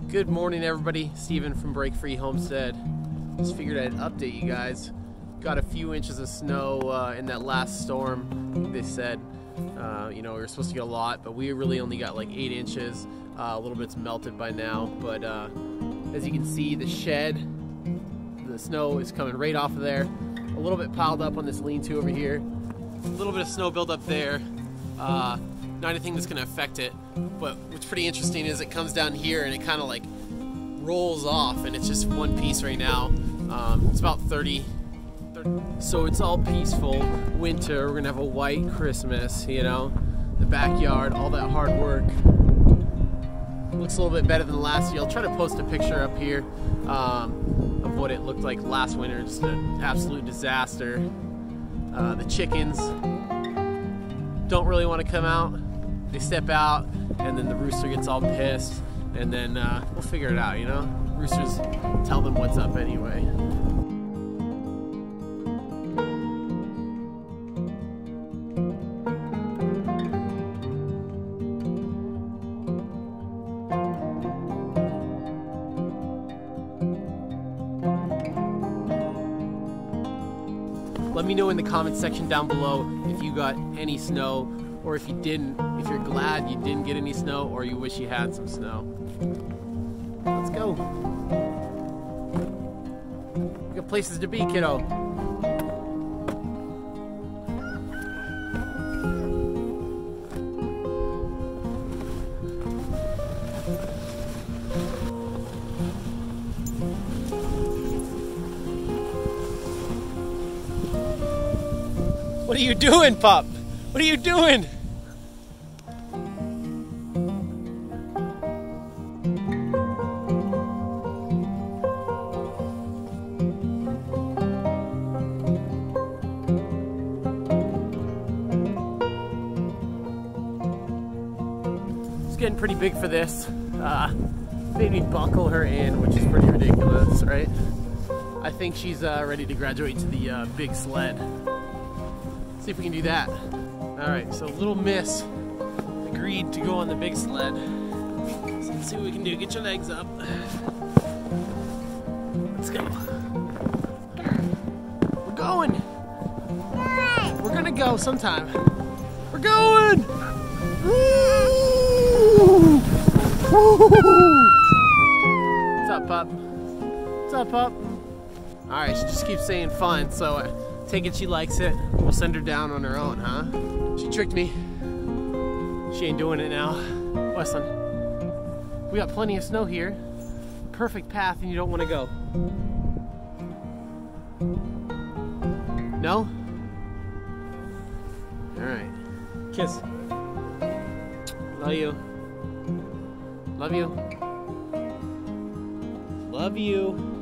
Good morning, everybody. Steven from Break Free Homestead. Just figured I'd update you guys. Got a few inches of snow in that last storm. They said, we were supposed to get a lot, but we really only got like 8 inches. A little bit's melted by now, but as you can see, the shed, the snow is coming right off of there. A little bit piled up on this lean-to over here. A little bit of snow build up there. Not anything that's going to affect it, but what's pretty interesting is it comes down here and it kind of like rolls off, and it's just one piece right now. It's about 30, so it's all peaceful. Winter, we're gonna have a white Christmas, you know, the backyard, all that hard work. Looks a little bit better than last year. I'll try to post a picture up here of what it looked like last winter. Just an absolute disaster. The chickens don't really want to come out. They step out, and then the rooster gets all pissed, and then we'll figure it out, you know? Roosters tell them what's up anyway. Let me know in the comment section down below if you got any snow, or if you didn't, if you're glad you didn't get any snow, or you wish you had some snow. Let's go. We got places to be, kiddo. What are you doing, pup? What are you doing? It's getting pretty big for this. Made me buckle her in, which is pretty ridiculous, right? I think she's ready to graduate to the big sled. See if we can do that. All right, so little miss agreed to go on the big sled. So let's see what we can do. Get your legs up. Let's go. We're going. We're gonna go sometime. We're going. Woo! Woo! What's up, pup? What's up, pup? All right, she just keeps saying fun, so take it she likes it. We'll send her down on her own, huh? She tricked me. She ain't doing it now. Listen, we got plenty of snow here. Perfect path, and you don't want to go. No? All right. Kiss. Love you. Love you. Love you.